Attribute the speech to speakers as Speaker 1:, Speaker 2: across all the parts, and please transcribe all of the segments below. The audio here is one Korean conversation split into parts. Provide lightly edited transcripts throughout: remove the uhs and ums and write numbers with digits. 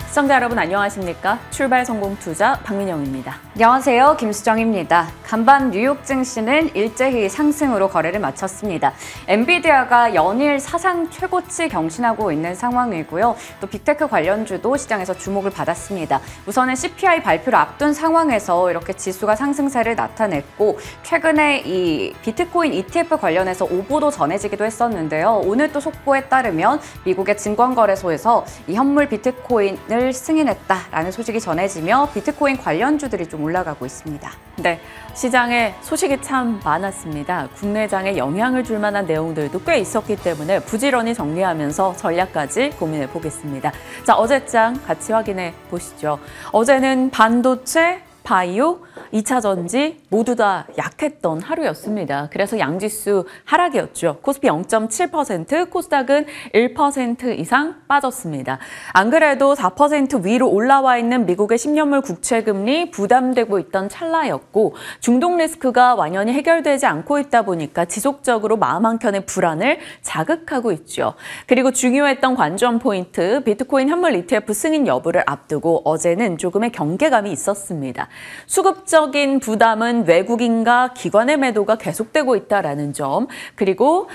Speaker 1: 시청자 여러분 안녕하십니까? 출발 성공 투자 박민영입니다.
Speaker 2: 안녕하세요. 김수정입니다. 간밤 뉴욕 증시는 일제히 상승으로 거래를 마쳤습니다. 엔비디아가 연일 사상 최고치 경신하고 있는 상황이고요. 또 빅테크 관련주도 시장에서 주목을 받았습니다. 우선은 CPI 발표를 앞둔 상황에서 이렇게 지수가 상승세를 나타냈고 최근에 이 비트코인 ETF 관련해서 오보도 전해지기도 했었는데요. 오늘 또 속보에 따르면 미국의 증권거래소에서 이 현물 비트코인을 승인했다라는 소식이 전해지며 비트코인 관련주들이 좀 올라가고 있습니다.
Speaker 1: 네, 시장에 소식이 참 많았습니다. 국내장에 영향을 줄 만한 내용들도 꽤 있었기 때문에 부지런히 정리하면서 전략까지 고민해 보겠습니다. 자, 어제장 같이 확인해 보시죠. 어제는 반도체, 바이오, 2차 전지 모두 다 약했던 하루였습니다. 그래서 양지수 하락이었죠. 코스피 0.7%, 코스닥은 1% 이상 빠졌습니다. 안 그래도 4% 위로 올라와 있는 미국의 10년물 국채금리 부담되고 있던 찰나였고 중동 리스크가 완연히 해결되지 않고 있다 보니까 지속적으로 마음 한켠의 불안을 자극하고 있죠. 그리고 중요했던 관전 포인트, 비트코인 현물 ETF 승인 여부를 앞두고 어제는 조금의 경계감이 있었습니다. 수급적인 부담은 외국인과 기관의 매도가 계속되고 있다는 점, 그리고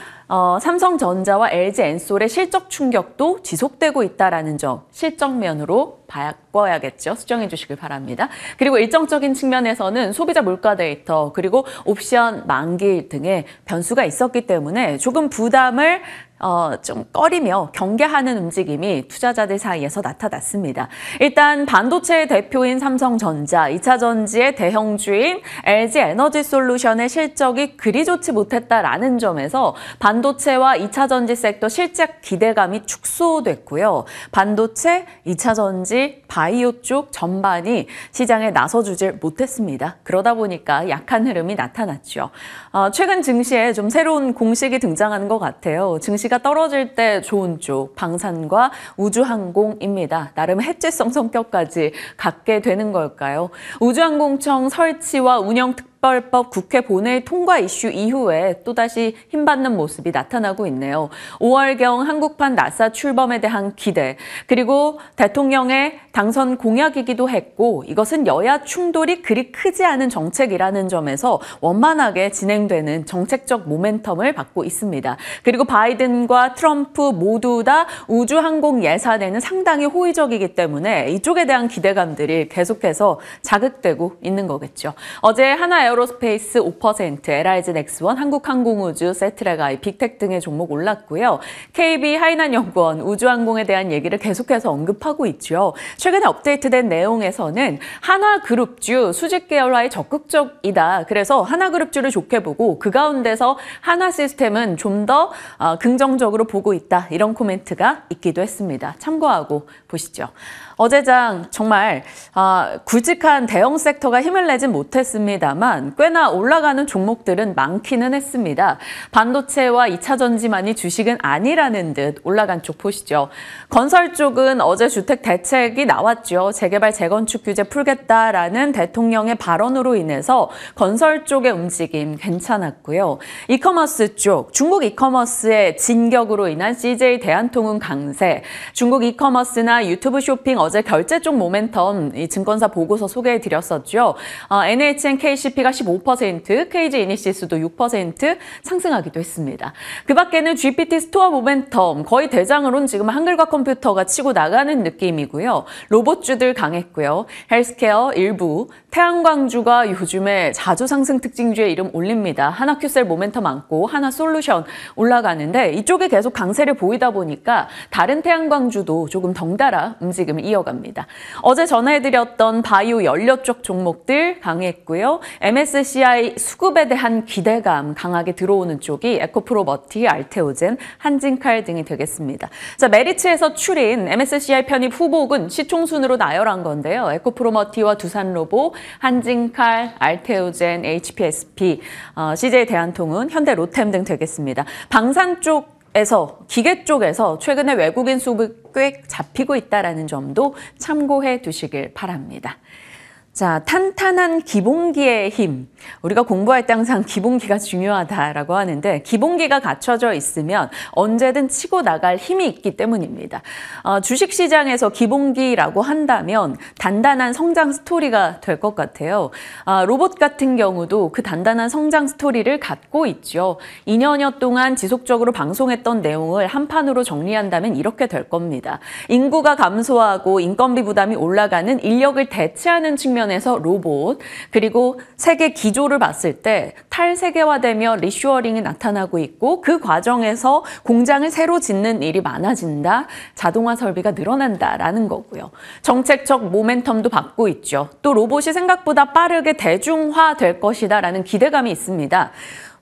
Speaker 1: 삼성전자와 LG엔솔의 실적 충격도 지속되고 있다는 점, 실적면으로 바꿔야겠죠. 수정해 주시길 바랍니다. 그리고 일정적인 측면에서는 소비자 물가 데이터, 그리고 옵션 만기 등의 변수가 있었기 때문에 조금 부담을 좀 꺼리며 경계하는 움직임이 투자자들 사이에서 나타났습니다. 일단 반도체의 대표인 삼성전자, 2차 전지의 대형주인 LG에너지솔루션의 실적이 그리 좋지 못했다라는 점에서 반도체와 2차 전지 섹터 실적 기대감이 축소됐고요. 반도체, 2차 전지, 바이오 쪽 전반이 시장에 나서주질 못했습니다. 그러다 보니까 약한 흐름이 나타났죠. 최근 증시에 좀 새로운 공식이 등장하는 것 같아요. 증시가 떨어질 때 좋은 쪽, 방산과 우주항공입니다. 나름 해지성 성격까지 갖게 되는 걸까요? 우주항공청 설치와 운영 특별법 국회 본회의 통과 이슈 이후에 또다시 힘받는 모습이 나타나고 있네요. 5월경 한국판 나사 출범에 대한 기대, 그리고 대통령의 당선 공약이기도 했고 이것은 여야 충돌이 그리 크지 않은 정책이라는 점에서 원만하게 진행되는 정책적 모멘텀을 받고 있습니다. 그리고 바이든과 트럼프 모두 다 우주항공 예산에는 상당히 호의적이기 때문에 이쪽에 대한 기대감들이 계속해서 자극되고 있는 거겠죠. 어제 하나에어로스페이스 5%, LIG 넥스원, 한국항공우주, 세트랙아이, 빅텍 등의 종목 올랐고요. KB 하이난연구원, 우주항공에 대한 얘기를 계속해서 언급하고 있죠. 최근에 업데이트된 내용에서는 하나그룹주 수직 계열화에 적극적이다. 그래서 하나그룹주를 좋게 보고 그 가운데서 하나시스템은 좀 더 긍정적으로 보고 있다. 이런 코멘트가 있기도 했습니다. 참고하고 보시죠. 어제장 정말 굵직한 대형 섹터가 힘을 내진 못했습니다만 꽤나 올라가는 종목들은 많기는 했습니다. 반도체와 2차 전지만이 주식은 아니라는 듯 올라간 쪽 보시죠. 건설 쪽은 어제 주택 대책이 나왔죠. 재개발, 재건축 규제 풀겠다라는 대통령의 발언으로 인해서 건설 쪽의 움직임 괜찮았고요. 이커머스 쪽, 중국 이커머스의 진격으로 인한 CJ 대한통운 강세, 중국 이커머스나 유튜브 쇼핑 어제 결제 쪽 모멘텀 이 증권사 보고서 소개해드렸었죠. NHN KCP가 15%, KG 이니시스도 6% 상승하기도 했습니다. 그 밖에는 GPT 스토어 모멘텀 거의 대장으로는 지금 한글과 컴퓨터가 치고 나가는 느낌이고요. 로봇주들 강했고요. 헬스케어 일부, 태양광주가 요즘에 자주 상승 특징주의 이름 올립니다. 하나큐셀 모멘텀 안고 하나솔루션 올라가는데 이쪽이 계속 강세를 보이다 보니까 다른 태양광주도 조금 덩달아 움직임을 이어갑니다. 어제 전해드렸던 바이오 연료 쪽 종목들 강했고요. MSCI 수급에 대한 기대감 강하게 들어오는 쪽이 에코프로머티, 알테오젠, 한진칼 등이 되겠습니다. 자, 메리츠에서 출인 MSCI 편입 후보군 시총순으로 나열한 건데요. 에코프로머티와 두산로보, 한진칼, 알테오젠, HPSP, CJ 대한통운, 현대 로템 등 되겠습니다. 방산 쪽에서, 기계 쪽에서 최근에 외국인 수급이 꽤 잡히고 있다는 점도 참고해 두시길 바랍니다. 자, 탄탄한 기본기의 힘. 우리가 공부할 때 항상 기본기가 중요하다라고 하는데 기본기가 갖춰져 있으면 언제든 치고 나갈 힘이 있기 때문입니다. 주식시장에서 기본기라고 한다면 단단한 성장 스토리가 될 것 같아요. 로봇 같은 경우도 그 단단한 성장 스토리를 갖고 있죠. 2년여 동안 지속적으로 방송했던 내용을 한 판으로 정리한다면 이렇게 될 겁니다. 인구가 감소하고 인건비 부담이 올라가는 인력을 대체하는 측면에서 로봇, 그리고 세계 기조를 봤을 때 탈세계화되며 리쇼어링이 나타나고 있고 그 과정에서 공장을 새로 짓는 일이 많아진다, 자동화 설비가 늘어난다라는 거고요. 정책적 모멘텀도 받고 있죠. 또 로봇이 생각보다 빠르게 대중화될 것이다라는 기대감이 있습니다.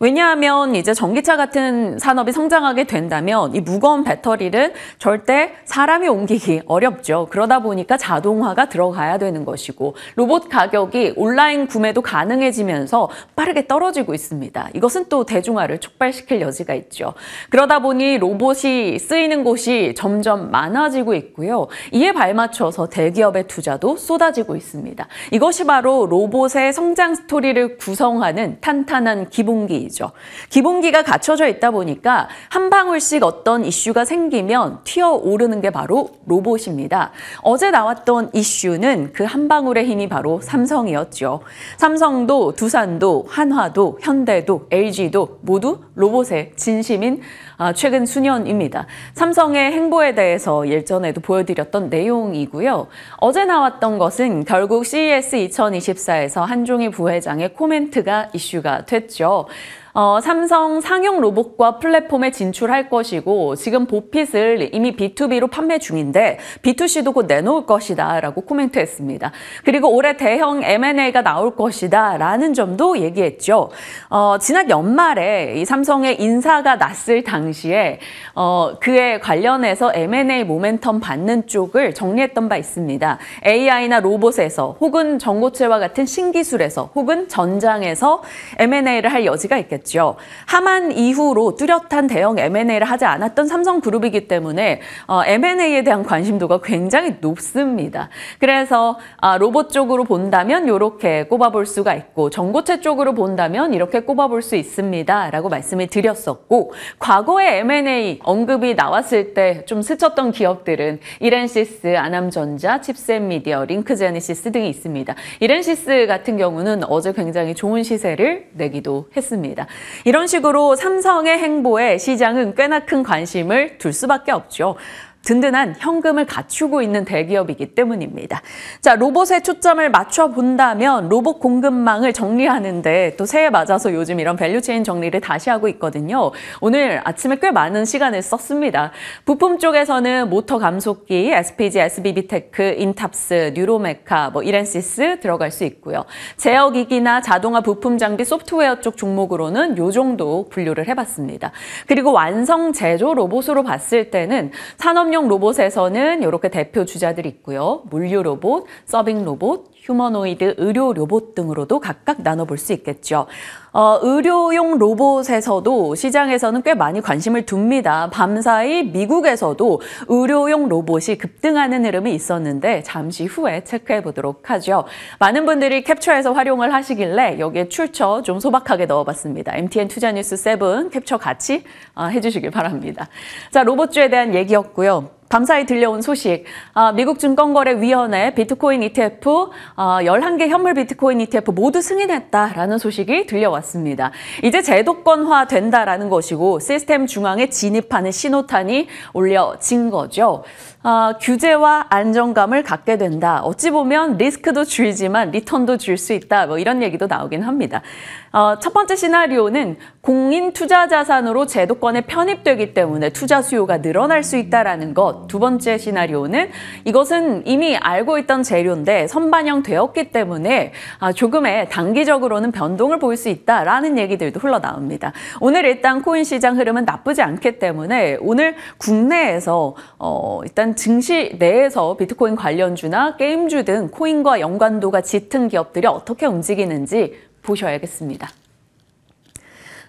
Speaker 1: 왜냐하면 이제 전기차 같은 산업이 성장하게 된다면 이 무거운 배터리를 절대 사람이 옮기기 어렵죠. 그러다 보니까 자동화가 들어가야 되는 것이고 로봇 가격이 온라인 구매도 가능해지면서 빠르게 떨어지고 있습니다. 이것은 또 대중화를 촉발시킬 여지가 있죠. 그러다 보니 로봇이 쓰이는 곳이 점점 많아지고 있고요. 이에 발맞춰서 대기업의 투자도 쏟아지고 있습니다. 이것이 바로 로봇의 성장 스토리를 구성하는 탄탄한 기본기 기본기가 갖춰져 있다 보니까 한 방울씩 어떤 이슈가 생기면 튀어오르는 게 바로 로봇입니다. 어제 나왔던 이슈는 그 한 방울의 힘이 바로 삼성이었죠. 삼성도 두산도 한화도 현대도 LG도 모두 로봇의 진심인 최근 수년입니다. 삼성의 행보에 대해서 예전에도 보여드렸던 내용이고요. 어제 나왔던 것은 결국 CES 2024에서 한종희 부회장의 코멘트가 이슈가 됐죠. 삼성 상용 로봇과 플랫폼에 진출할 것이고 지금 보핏을 이미 B2B로 판매 중인데 B2C도 곧 내놓을 것이다 라고 코멘트했습니다. 그리고 올해 대형 M&A가 나올 것이다 라는 점도 얘기했죠. 지난 연말에 이 삼성의 인사가 났을 당시에 그에 관련해서 M&A 모멘텀 받는 쪽을 정리했던 바 있습니다. AI나 로봇에서 혹은 전고체와 같은 신기술에서 혹은 전장에서 M&A를 할 여지가 있겠죠. 하만 이후로 뚜렷한 대형 M&A를 하지 않았던 삼성그룹이기 때문에 M&A에 대한 관심도가 굉장히 높습니다. 그래서 로봇 쪽으로 본다면 이렇게 꼽아볼 수가 있고 전고체 쪽으로 본다면 이렇게 꼽아볼 수 있습니다 라고 말씀을 드렸었고 과거에 M&A 언급이 나왔을 때 좀 스쳤던 기업들은 이렌시스, 아남전자, 칩셋미디어, 링크제네시스 등이 있습니다. 이렌시스 같은 경우는 어제 굉장히 좋은 시세를 내기도 했습니다. 이런 식으로 삼성의 행보에 시장은 꽤나 큰 관심을 둘 수밖에 없죠. 든든한 현금을 갖추고 있는 대기업이기 때문입니다. 자, 로봇에 초점을 맞춰본다면 로봇 공급망을 정리하는데 또 새해 맞아서 요즘 이런 밸류체인 정리를 다시 하고 있거든요. 오늘 아침에 꽤 많은 시간을 썼습니다. 부품 쪽에서는 모터 감속기, SPG, SBB테크, 인탑스, 뉴로메카, 이렌시스 들어갈 수 있고요. 제어기기나 자동화 부품 장비 소프트웨어 쪽 종목으로는 요 정도 분류를 해봤습니다. 그리고 완성 제조 로봇으로 봤을 때는 산업 용 로봇에서는 이렇게 대표 주자들이 있고요. 물류 로봇, 서빙 로봇, 휴머노이드, 의료 로봇 등으로도 각각 나눠볼 수 있겠죠. 의료용 로봇에서도 시장에서는 꽤 많이 관심을 둡니다. 밤사이 미국에서도 의료용 로봇이 급등하는 흐름이 있었는데 잠시 후에 체크해 보도록 하죠. 많은 분들이 캡처해서 활용을 하시길래 여기에 출처 좀 소박하게 넣어봤습니다. MTN 투자뉴스 7 캡처 같이 해주시길 바랍니다. 자, 로봇주에 대한 얘기였고요. 밤사이 들려온 소식, 미국 증권거래위원회 비트코인 ETF, 11개 현물 비트코인 ETF 모두 승인했다라는 소식이 들려왔습니다. 이제 제도권화 된다라는 것이고 시스템 중앙에 진입하는 신호탄이 올려진 거죠. 규제와 안정감을 갖게 된다. 어찌 보면 리스크도 줄지만 리턴도 줄 수 있다. 이런 얘기도 나오긴 합니다. 첫 번째 시나리오는 공인 투자 자산으로 제도권에 편입되기 때문에 투자 수요가 늘어날 수 있다라는 것. 두 번째 시나리오는 이것은 이미 알고 있던 재료인데 선반영되었기 때문에 조금의 단기적으로는 변동을 보일 수 있다라는 얘기들도 흘러나옵니다. 오늘 일단 코인 시장 흐름은 나쁘지 않기 때문에 오늘 국내에서 일단 증시 내에서 비트코인 관련주나 게임주 등 코인과 연관도가 짙은 기업들이 어떻게 움직이는지 보셔야겠습니다.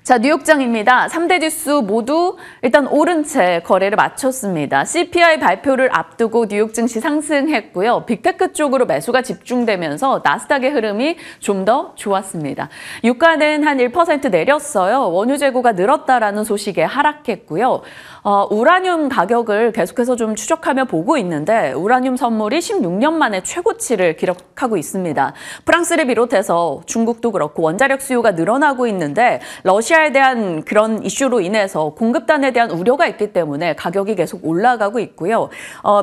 Speaker 1: 자, 뉴욕장입니다. 3대 지수 모두 일단 오른 채 거래를 마쳤습니다. CPI 발표를 앞두고 뉴욕 증시 상승했고요. 빅테크 쪽으로 매수가 집중되면서 나스닥의 흐름이 좀 더 좋았습니다. 유가는 한 1% 내렸어요. 원유 재고가 늘었다라는 소식에 하락했고요. 우라늄 가격을 계속해서 좀 추적하며 보고 있는데 우라늄 선물이 16년 만에 최고치를 기록하고 있습니다. 프랑스를 비롯해서 중국도 그렇고 원자력 수요가 늘어나고 있는데 러시아에 대한 그런 이슈로 인해서 공급단에 대한 우려가 있기 때문에 가격이 계속 올라가고 있고요.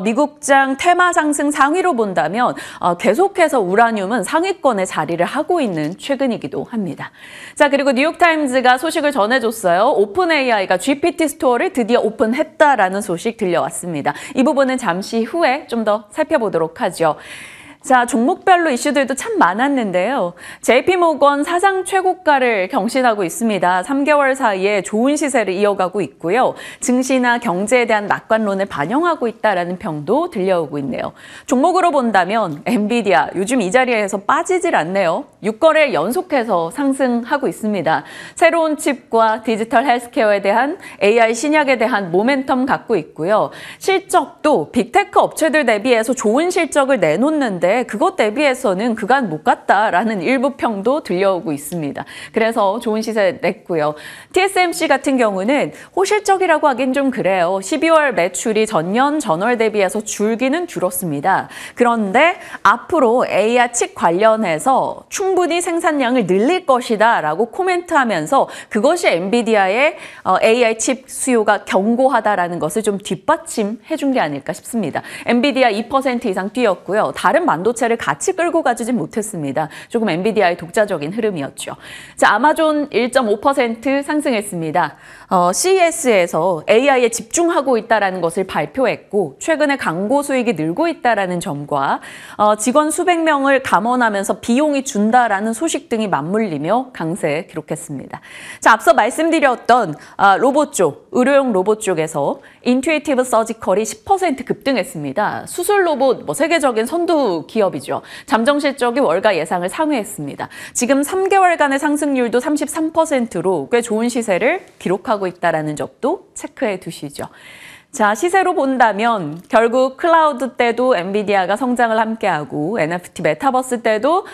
Speaker 1: 미국장 테마 상승 상위로 본다면 계속해서 우라늄은 상위권에 자리를 하고 있는 최근이기도 합니다. 자, 그리고 뉴욕타임즈가 소식을 전해줬어요. 오픈 AI가 GPT 스토어를 드디어 오픈했다라는 소식 들려왔습니다. 이 부분은 잠시 후에 좀 더 살펴보도록 하죠. 자, 종목별로 이슈들도 참 많았는데요. JP모건 사상 최고가를 경신하고 있습니다. 3개월 사이에 좋은 시세를 이어가고 있고요. 증시나 경제에 대한 낙관론을 반영하고 있다라는 평도 들려오고 있네요. 종목으로 본다면 엔비디아 요즘 이 자리에서 빠지질 않네요. 6거래일 연속해서 상승하고 있습니다. 새로운 칩과 디지털 헬스케어에 대한 AI 신약에 대한 모멘텀 갖고 있고요. 실적도 빅테크 업체들 대비해서 좋은 실적을 내놓는데 그것 대비해서는 그간 못 갔다라는 일부 평도 들려오고 있습니다. 그래서 좋은 시세 냈고요. TSMC 같은 경우는 호실적이라고 하긴 좀 그래요. 12월 매출이 전년 전월 대비해서 줄기는 줄었습니다. 그런데 앞으로 AI 칩 관련해서 충분히 생산량을 늘릴 것이다 라고 코멘트하면서 그것이 엔비디아의 AI 칩 수요가 견고하다라는 것을 좀 뒷받침해 준 게 아닐까 싶습니다. 엔비디아 2% 이상 뛰었고요. 다른 반도체를 같이 끌고 가지진 못했습니다. 조금 엔비디아의 독자적인 흐름이었죠. 자, 아마존 1.5% 상승했습니다. CES에서 AI에 집중하고 있다는 것을 발표했고 최근에 광고 수익이 늘고 있다는 점과 직원 수백 명을 감원하면서 비용이 준다라는 소식 등이 맞물리며 강세 기록했습니다. 자, 앞서 말씀드렸던 로봇 쪽, 의료용 로봇 쪽에서 인투이티브 서지컬이 10% 급등했습니다. 수술 로봇 세계적인 선두 기업이죠. 잠정 실적이 월가 예상을 상회했습니다. 지금 3개월간의 상승률도 33%로 꽤 좋은 시세를 기록하고 있다는 점도 체크해 두시죠. 자, 시세로 본다면 결국 클라우드 때도 엔비디아가 성장을 함께하고 NFT 메타버스 때도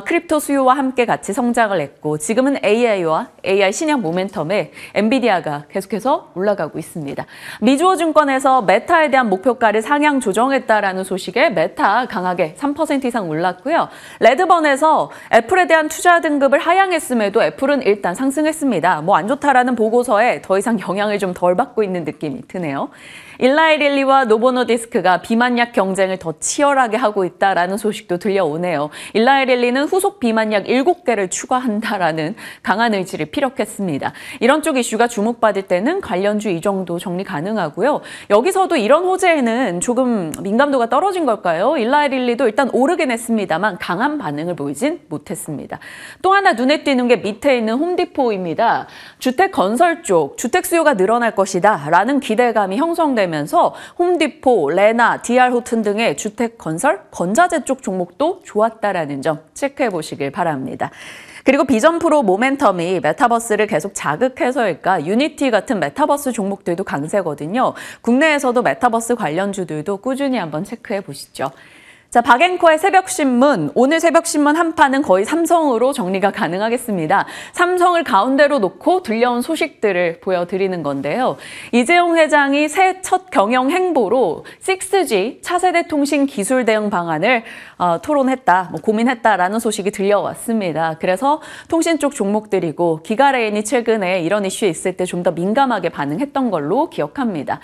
Speaker 1: 크립토 수요와 함께 같이 성장을 했고 지금은 AI와 AI 신약 모멘텀에 엔비디아가 계속해서 올라가고 있습니다. 미주어증권에서 메타에 대한 목표가를 상향 조정했다라는 소식에 메타 강하게 3% 이상 올랐고요. 레드번에서 애플에 대한 투자 등급을 하향했음에도 애플은 일단 상승했습니다. 안 좋다라는 보고서에 더 이상 영향을 좀 덜 받고 있는 느낌이 드네요. 일라이 릴리와 노보노디스크가 비만약 경쟁을 더 치열하게 하고 있다라는 소식도 들려오네요. 일라이 릴리는 후속 비만약 7개를 추가한다라는 강한 의지를 피력했습니다. 이런 쪽 이슈가 주목받을 때는 관련주 이 정도 정리 가능하고요. 여기서도 이런 호재에는 조금 민감도가 떨어진 걸까요? 일라이 릴리도 일단 오르긴 했습니다만 강한 반응을 보이진 못했습니다. 또 하나 눈에 띄는 게 밑에 있는 홈디포입니다. 주택 건설 쪽, 주택 수요가 늘어날 것이다 라는 기대감이 형성되면서 홈디포, 레나, 디알호튼 등의 주택 건설, 건자재 쪽 종목도 좋았다라는 점 체크해 보시길 바랍니다. 그리고 비전 프로 모멘텀이 메타버스를 계속 자극해서일까 유니티 같은 메타버스 종목들도 강세거든요. 국내에서도 메타버스 관련주들도 꾸준히 한번 체크해 보시죠. 자, 박앵커의 새벽신문, 오늘 새벽신문 한 판은 거의 삼성으로 정리가 가능하겠습니다. 삼성을 가운데로 놓고 들려온 소식들을 보여드리는 건데요. 이재용 회장이 새 첫 경영 행보로 6G 차세대 통신 기술 대응 방안을 토론했다, 고민했다라는 소식이 들려왔습니다. 그래서 통신 쪽 종목들이고 기가레인이 최근에 이런 이슈에 있을 때 좀 더 민감하게 반응했던 걸로 기억합니다.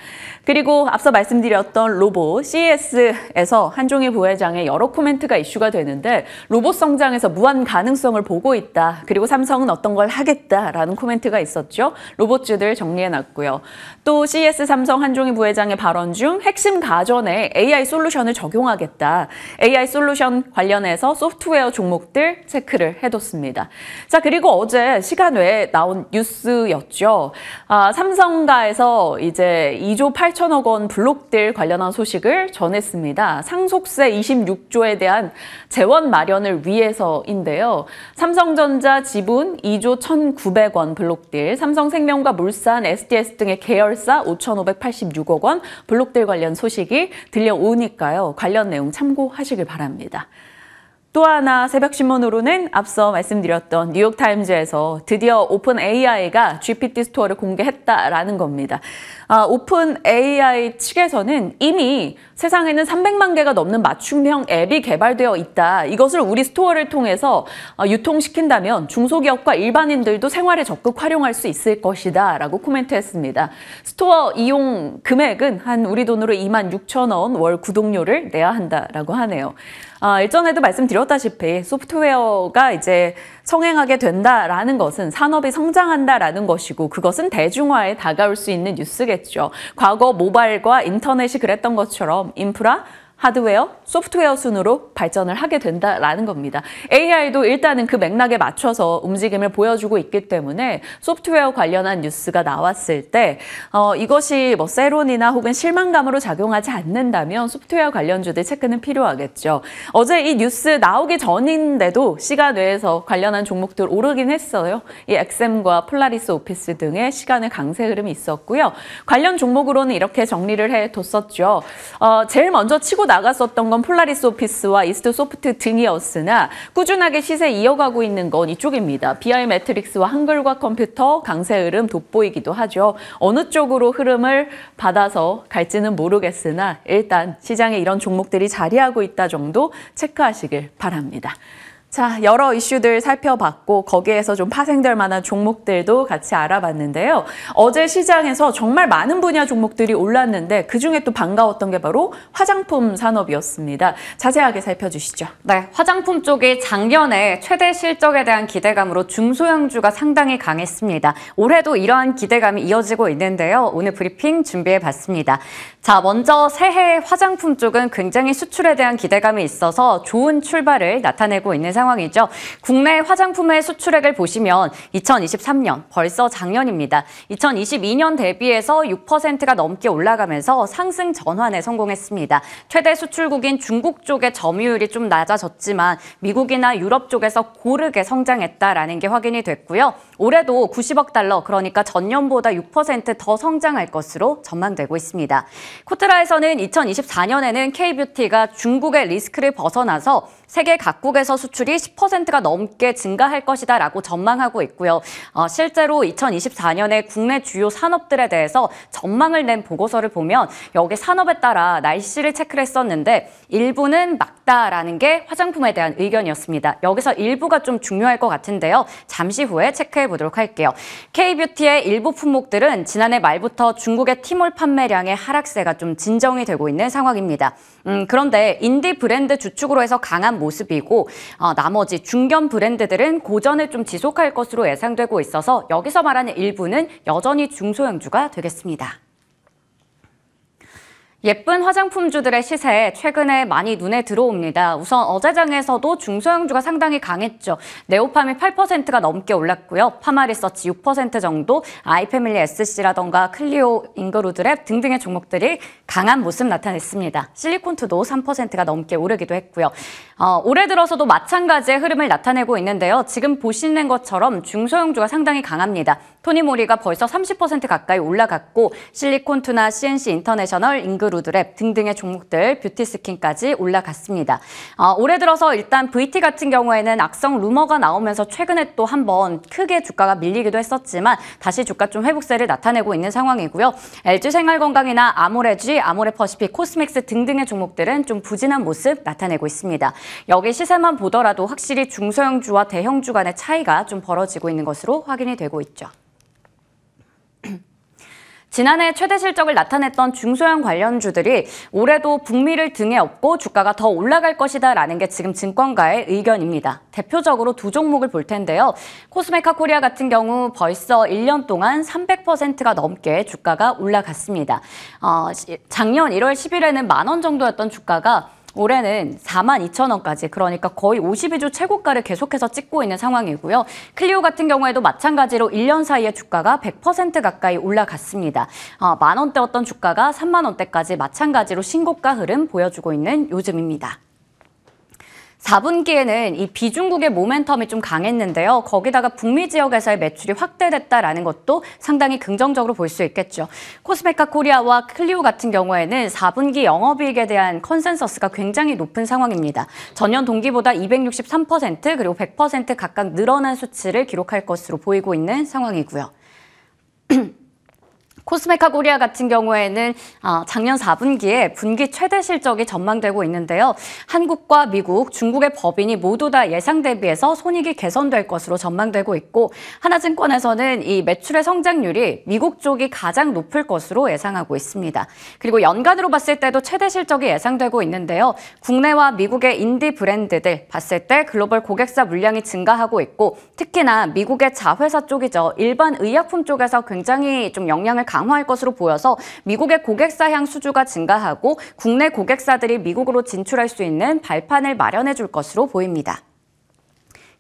Speaker 1: 그리고 앞서 말씀드렸던 로봇 CES에서 한종희 부회장의 여러 코멘트가 이슈가 되는데 로봇 성장에서 무한 가능성을 보고 있다. 그리고 삼성은 어떤 걸 하겠다라는 코멘트가 있었죠. 로봇주들 정리해놨고요. 또 CES 삼성 한종희 부회장의 발언 중 핵심 가전에 AI 솔루션을 적용하겠다. AI 솔루션 관련해서 소프트웨어 종목들 체크를 해뒀습니다. 자, 그리고 어제 시간 외에 나온 뉴스였죠. 삼성가에서 이제 2조 8천억 원 블록딜 관련한 소식을 전했습니다. 상속세 26조에 대한 재원 마련을 위해서인데요. 삼성전자 지분 2조 1,900원 블록딜, 삼성생명과 물산, SDS 등의 계열사 5,586억 원 블록딜 관련 소식이 들려오니까요. 관련 내용 참고하시길 바랍니다. 또 하나 새벽신문으로는 앞서 말씀드렸던 뉴욕타임즈에서 드디어 오픈 AI가 GPT 스토어를 공개했다라는 겁니다. 오픈 AI 측에서는 이미 세상에는 300만 개가 넘는 맞춤형 앱이 개발되어 있다. 이것을 우리 스토어를 통해서 유통시킨다면 중소기업과 일반인들도 생활에 적극 활용할 수 있을 것이다 라고 코멘트했습니다. 스토어 이용 금액은 한 우리 돈으로 26,000원 월 구독료를 내야 한다라고 하네요. 일전에도 말씀드렸다시피 소프트웨어가 이제 성행하게 된다라는 것은 산업이 성장한다라는 것이고 그것은 대중화에 다가올 수 있는 뉴스겠죠. 과거 모바일과 인터넷이 그랬던 것처럼 인프라, 하드웨어, 소프트웨어 순으로 발전을 하게 된다라는 겁니다. AI도 일단은 그 맥락에 맞춰서 움직임을 보여주고 있기 때문에 소프트웨어 관련한 뉴스가 나왔을 때 이것이 뭐 세론이나 혹은 실망감으로 작용하지 않는다면 소프트웨어 관련주들 체크는 필요하겠죠. 어제 이 뉴스 나오기 전인데도 시간 외에서 관련한 종목들 오르긴 했어요. 이 엑셈과 폴라리스 오피스 등의 시간의 강세 흐름이 있었고요. 관련 종목으로는 이렇게 정리를 해뒀었죠. 제일 먼저 치고 나갔었던 건 폴라리스 오피스와 이스트 소프트 등이었으나 꾸준하게 시세 이어가고 있는 건 이쪽입니다. BI 매트릭스와 한글과 컴퓨터 강세 흐름 돋보이기도 하죠. 어느 쪽으로 흐름을 받아서 갈지는 모르겠으나 일단 시장에 이런 종목들이 자리하고 있다 정도 체크하시길 바랍니다. 자, 여러 이슈들 살펴봤고 거기에서 좀 파생될 만한 종목들도 같이 알아봤는데요. 어제 시장에서 정말 많은 분야 종목들이 올랐는데 그중에 또 반가웠던 게 바로 화장품 산업이었습니다. 자세하게 살펴주시죠.
Speaker 2: 네, 화장품 쪽이 작년에 최대 실적에 대한 기대감으로 중소형주가 상당히 강했습니다. 올해도 이러한 기대감이 이어지고 있는데요. 오늘 브리핑 준비해봤습니다. 자, 먼저 새해 화장품 쪽은 굉장히 수출에 대한 기대감이 있어서 좋은 출발을 나타내고 있는 상황이죠. 국내 화장품의 수출액을 보시면 2023년 벌써 작년입니다. 2022년 대비해서 6%가 넘게 올라가면서 상승 전환에 성공했습니다. 최대 수출국인 중국 쪽의 점유율이 좀 낮아졌지만 미국이나 유럽 쪽에서 고르게 성장했다라는 게 확인이 됐고요. 올해도 90억 달러, 그러니까 전년보다 6% 더 성장할 것으로 전망되고 있습니다. 코트라에서는 2024년에는 K뷰티가 중국의 리스크를 벗어나서 세계 각국에서 수출이 10%가 넘게 증가할 것이다 라고 전망하고 있고요. 실제로 2024년에 국내 주요 산업들에 대해서 전망을 낸 보고서를 보면 여기 산업에 따라 날씨를 체크를 했었는데 일부는 막다라는 게 화장품에 대한 의견이었습니다. 여기서 일부가 좀 중요할 것 같은데요. 잠시 후에 체크해 보도록 할게요. K뷰티의 일부 품목들은 지난해 말부터 중국의 티몰 판매량의 하락세가 좀 진정이 되고 있는 상황입니다. 그런데 인디 브랜드 주축으로 해서 강한 모습이고 나머지 중견 브랜드들은 고전을 좀 지속할 것으로 예상되고 있어서 여기서 말하는 일부는 여전히 중소형주가 되겠습니다. 예쁜 화장품주들의 시세 최근에 많이 눈에 들어옵니다. 우선 어제장에서도 중소형주가 상당히 강했죠. 네오팜이 8%가 넘게 올랐고요. 파마리서치 6% 정도, 아이패밀리 SC라던가 클리오, 잉그루드랩 등등의 종목들이 강한 모습 나타냈습니다. 실리콘투도 3%가 넘게 오르기도 했고요. 올해 들어서도 마찬가지의 흐름을 나타내고 있는데요. 지금 보시는 것처럼 중소형주가 상당히 강합니다. 토니모리가 벌써 30% 가까이 올라갔고 실리콘투나 CNC 인터내셔널, 잉그루드랩 등등의 종목들, 뷰티스킨까지 올라갔습니다. 올해 들어서 일단 VT 같은 경우에는 악성 루머가 나오면서 최근에 또 한번 크게 주가가 밀리기도 했었지만 다시 주가 좀 회복세를 나타내고 있는 상황이고요. LG생활건강이나 아모레G, 아모레퍼시픽, 코스맥스 등등의 종목들은 좀 부진한 모습 나타내고 있습니다. 여기 시세만 보더라도 확실히 중소형주와 대형주 간의 차이가 좀 벌어지고 있는 것으로 확인이 되고 있죠. 지난해 최대 실적을 나타냈던 중소형 관련주들이 올해도 북미를 등에 업고 주가가 더 올라갈 것이다 라는 게 지금 증권가의 의견입니다. 대표적으로 두 종목을 볼 텐데요. 코스메카 코리아 같은 경우 벌써 1년 동안 300%가 넘게 주가가 올라갔습니다. 작년 1월 10일에는 10,000원 정도였던 주가가 올해는 42,000원까지, 그러니까 거의 52주 최고가를 계속해서 찍고 있는 상황이고요. 클리오 같은 경우에도 마찬가지로 1년 사이에 주가가 100% 가까이 올라갔습니다. 10,000원대였던 주가가 30,000원대까지 마찬가지로 신고가 흐름 보여주고 있는 요즘입니다. 4분기에는 이 비중국의 모멘텀이 좀 강했는데요. 거기다가 북미 지역에서의 매출이 확대됐다라는 것도 상당히 긍정적으로 볼 수 있겠죠. 코스메카 코리아와 클리오 같은 경우에는 4분기 영업이익에 대한 컨센서스가 굉장히 높은 상황입니다. 전년 동기보다 263% 그리고 100% 각각 늘어난 수치를 기록할 것으로 보이고 있는 상황이고요. 코스메카 코리아 같은 경우에는 작년 4분기에 분기 최대 실적이 전망되고 있는데요. 한국과 미국, 중국의 법인이 모두 다 예상 대비해서 손익이 개선될 것으로 전망되고 있고 하나증권에서는 이 매출의 성장률이 미국 쪽이 가장 높을 것으로 예상하고 있습니다. 그리고 연간으로 봤을 때도 최대 실적이 예상되고 있는데요. 국내와 미국의 인디 브랜드들 봤을 때 글로벌 고객사 물량이 증가하고 있고 특히나 미국의 자회사 쪽이죠. 일반 의약품 쪽에서 굉장히 좀 영향을 강화할 것으로 보여서 미국의 고객사향 수주가 증가하고 국내 고객사들이 미국으로 진출할 수 있는 발판을 마련해 줄 것으로 보입니다.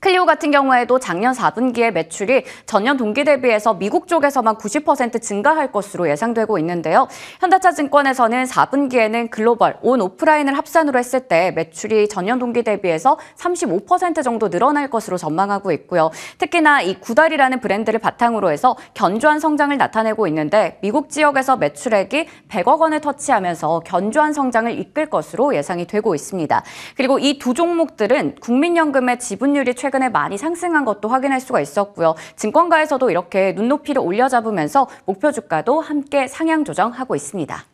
Speaker 2: 클리오 같은 경우에도 작년 4분기의 매출이 전년 동기 대비해서 미국 쪽에서만 90% 증가할 것으로 예상되고 있는데요. 현대차증권에서는 4분기에는 글로벌, 온 오프라인을 합산으로 했을 때 매출이 전년 동기 대비해서 35% 정도 늘어날 것으로 전망하고 있고요. 특히나 이 구달이라는 브랜드를 바탕으로 해서 견조한 성장을 나타내고 있는데 미국 지역에서 매출액이 100억 원을 터치하면서 견조한 성장을 이끌 것으로 예상이 되고 있습니다. 그리고 이 두 종목들은 국민연금의 지분율이 최근에 많이 상승한 것도 확인할 수가 있었고요. 증권가에서도 이렇게 눈높이를 올려잡으면서 목표 주가도 함께 상향 조정하고 있습니다.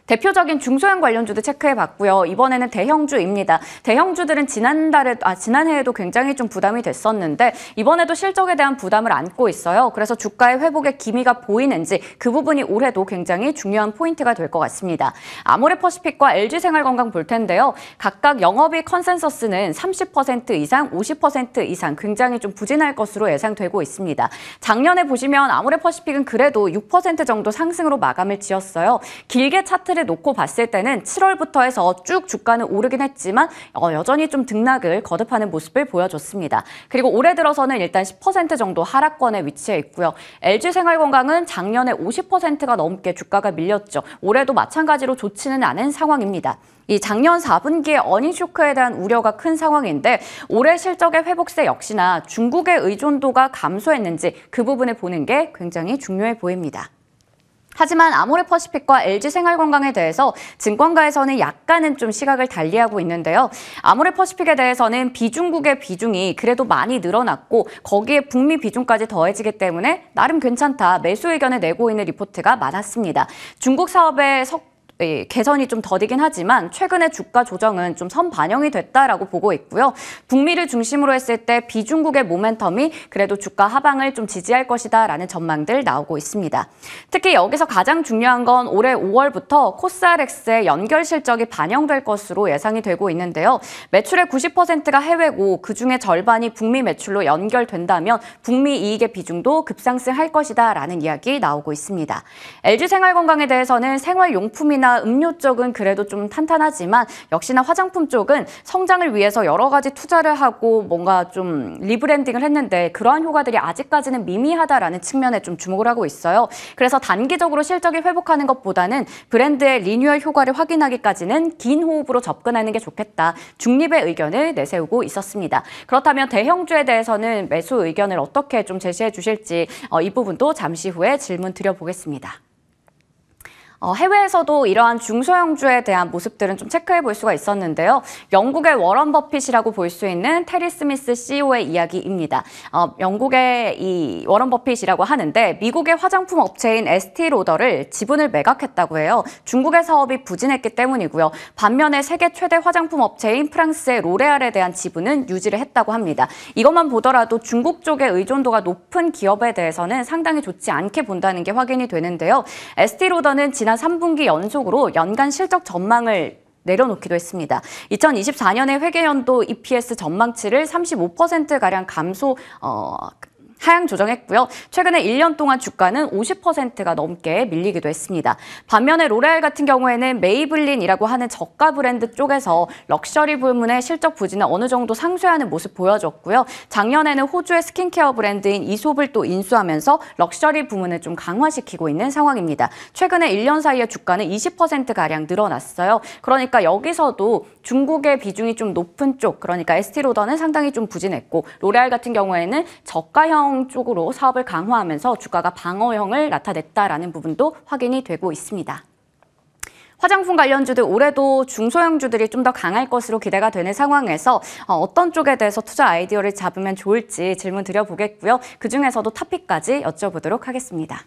Speaker 2: 대표적인 중소형 관련주도 체크해봤고요. 이번에는 대형주입니다. 대형주들은 지난해에도 굉장히 좀 부담이 됐었는데 이번에도 실적에 대한 부담을 안고 있어요. 그래서 주가의 회복의 기미가 보이는지 그 부분이 올해도 굉장히 중요한 포인트가 될 것 같습니다. 아모레퍼시픽과 LG생활건강 볼 텐데요. 각각 영업이익 컨센서스는 30% 이상, 50% 이상 굉장히 좀 부진할 것으로 예상되고 있습니다. 작년에 보시면 아모레퍼시픽은 그래도 6% 정도 상승으로 마감을 지었어요. 길게 차트를 놓고 봤을 때는 7월부터 해서 쭉 주가는 오르긴 했지만 여전히 좀 등락을 거듭하는 모습을 보여줬습니다. 그리고 올해 들어서는 일단 10% 정도 하락권에 위치해 있고요. LG생활건강은 작년에 50%가 넘게 주가가 밀렸죠. 올해도 마찬가지로 좋지는 않은 상황입니다. 이 작년 4분기의 어닝 쇼크에 대한 우려가 큰 상황인데 올해 실적의 회복세 역시나 중국의 의존도가 감소했는지 그 부분을 보는 게 굉장히 중요해 보입니다. 하지만 아모레퍼시픽과 LG생활건강에 대해서 증권가에서는 약간은 좀 시각을 달리하고 있는데요. 아모레퍼시픽에 대해서는 비중국의 비중이 그래도 많이 늘어났고 거기에 북미 비중까지 더해지기 때문에 나름 괜찮다 매수 의견을 내고 있는 리포트가 많았습니다. 중국 사업의 개선이 좀 더디긴 하지만 최근에 주가 조정은 좀 선반영이 됐다라고 보고 있고요. 북미를 중심으로 했을 때 비중국의 모멘텀이 그래도 주가 하방을 좀 지지할 것이다라는 전망들 나오고 있습니다. 특히 여기서 가장 중요한 건 올해 5월부터 코스알엑스의 연결 실적이 반영될 것으로 예상이 되고 있는데요. 매출의 90%가 해외고 그중에 절반이 북미 매출로 연결된다면 북미 이익의 비중도 급상승할 것이다라는 이야기 나오고 있습니다. LG생활건강에 대해서는 생활용품이나 음료 쪽은 그래도 좀 탄탄하지만 역시나 화장품 쪽은 성장을 위해서 여러 가지 투자를 하고 뭔가 좀 리브랜딩을 했는데 그러한 효과들이 아직까지는 미미하다라는 측면에 좀 주목을 하고 있어요. 그래서 단기적으로 실적이 회복하는 것보다는 브랜드의 리뉴얼 효과를 확인하기까지는 긴 호흡으로 접근하는 게 좋겠다. 중립의 의견을 내세우고 있었습니다. 그렇다면 대형주에 대해서는 매수 의견을 어떻게 좀 제시해 주실지 이 부분도 잠시 후에 질문 드려보겠습니다. 해외에서도 이러한 중소형주에 대한 모습들은 좀 체크해 볼 수가 있었는데요. 영국의 워런 버핏이라고 볼 수 있는 테리 스미스 CEO의 이야기입니다. 영국의 이 워런 버핏이라고 하는데 미국의 화장품 업체인 에스티로더를 지분을 매각했다고 해요. 중국의 사업이 부진했기 때문이고요. 반면에 세계 최대 화장품 업체인 프랑스의 로레알에 대한 지분은 유지를 했다고 합니다. 이것만 보더라도 중국 쪽의 의존도가 높은 기업에 대해서는 상당히 좋지 않게 본다는 게 확인이 되는데요. 에스티로더는 지난 3분기 연속으로 연간 실적 전망을 내려놓기도 했습니다. 2024년의 회계연도 EPS 전망치를 35%가량 하향 조정했고요. 최근에 1년 동안 주가는 50%가 넘게 밀리기도 했습니다. 반면에 로레알 같은 경우에는 메이블린이라고 하는 저가 브랜드 쪽에서 럭셔리 부문의 실적 부진을 어느 정도 상쇄하는 모습 보여줬고요. 작년에는 호주의 스킨케어 브랜드인 이솝을 또 인수하면서 럭셔리 부문을 좀 강화시키고 있는 상황입니다. 최근에 1년 사이에 주가는 20%가량 늘어났어요. 그러니까 여기서도 중국의 비중이 좀 높은 쪽, 그러니까 에스티로더는 상당히 좀 부진했고 로레알 같은 경우에는 저가형 쪽으로 사업을 강화하면서 주가가 방어형을 나타냈다라는 부분도 확인이 되고 있습니다. 화장품 관련주들 올해도 중소형주들이 좀 더 강할 것으로 기대가 되는 상황에서 어떤 쪽에 대해서 투자 아이디어를 잡으면 좋을지 질문 드려보겠고요. 그중에서도 탑픽까지 여쭤보도록 하겠습니다.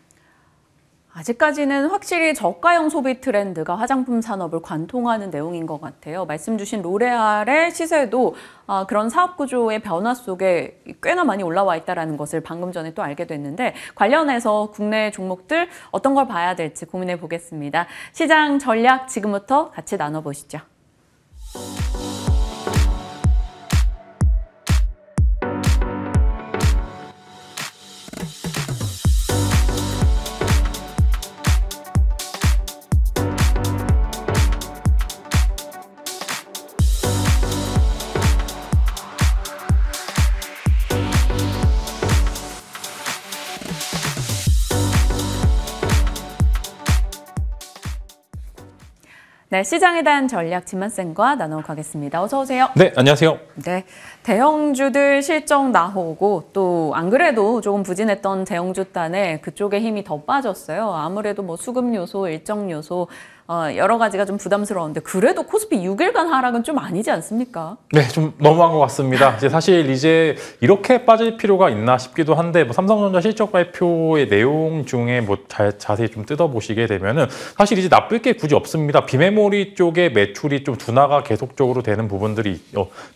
Speaker 1: 아직까지는 확실히 저가형 소비 트렌드가 화장품 산업을 관통하는 내용인 것 같아요. 말씀 주신 로레알의 시세도 그런 사업 구조의 변화 속에 꽤나 많이 올라와 있다는 것을 방금 전에 또 알게 됐는데 관련해서 국내 종목들 어떤 걸 봐야 될지 고민해 보겠습니다. 시장 전략 지금부터 같이 나눠보시죠. 네, 시장에 대한 전략 진만쌤과 나눠가겠습니다. 어서 오세요.
Speaker 3: 네, 안녕하세요.
Speaker 1: 네, 대형주들 실적 나오고 또 안 그래도 조금 부진했던 대형주 단에 그쪽에 힘이 더 빠졌어요. 아무래도 뭐 수급 요소, 일정 요소 여러 가지가 좀 부담스러운데 그래도 코스피 6일간 하락은 좀 아니지 않습니까?
Speaker 3: 네, 좀 너무한 것 같습니다. 사실 이렇게 빠질 필요가 있나 싶기도 한데 삼성전자 실적 발표의 내용 중에 자세히 좀 뜯어보시게 되면은 사실 이제 나쁠 게 굳이 없습니다. 비메모리 쪽의 매출이 좀 둔화가 계속적으로 되는 부분들이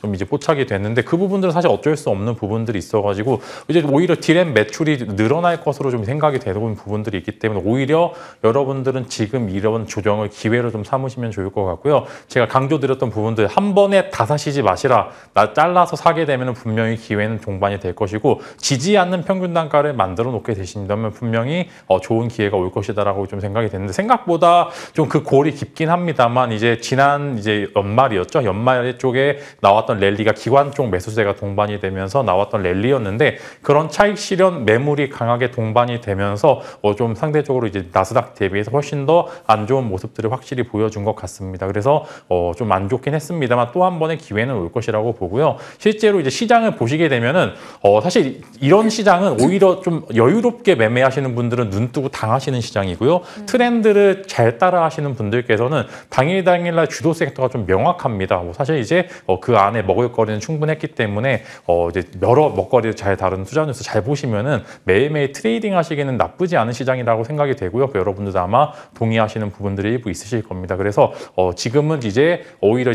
Speaker 3: 좀 이제 포착이 됐는데 그 부분들은 사실 어쩔 수 없는 부분들이 있어가지고 이제 오히려 디램 매출이 늘어날 것으로 좀 생각이 되는 부분들이 있기 때문에 오히려 여러분들은 지금 이런 조정을 기회로 좀 삼으시면 좋을 것 같고요. 제가 강조드렸던 부분들 한 번에 다 사시지 마시라. 잘라서 사게 되면 분명히 기회는 종반이 될 것이고 지지 않는 평균 단가를 만들어 놓게 되신다면 분명히 좋은 기회가 올 것이다라고 좀 생각이 됐는데 생각보다 좀 그 골이 깊긴 합니다만 지난 연말이었죠. 연말 쪽에 나왔던 랠리가 기관 쪽 매수세가 동반이 되면서 나왔던 랠리였는데 그런 차익 실현 매물이 강하게 동반이 되면서 좀 상대적으로 나스닥 대비해서 훨씬 더 안 좋은 모습들을 확실히 보여준 것 같습니다. 그래서 좀 안 좋긴 했습니다만 또 한 번의 기회는 올 것이라고 보고요. 실제로 시장을 보시게 되면은 사실 이런 시장은 오히려 좀 여유롭게 매매하시는 분들은 눈 뜨고 당하시는 시장이고요. 트렌드를 잘 따라하시는 분들께서는 당일날 주도 섹터가 좀 명확합니다. 사실 그 안에 먹을거리는 충분했기 때문에 여러 먹거리를 잘 다루는 투자 뉴스 잘 보시면은 매일매일 트레이딩 하시기에는 나쁘지 않은 시장이라고 생각이 되고요. 여러분들도 아마 동의하시는 부분들이 일부 있으실 겁니다. 그래서 지금은 오히려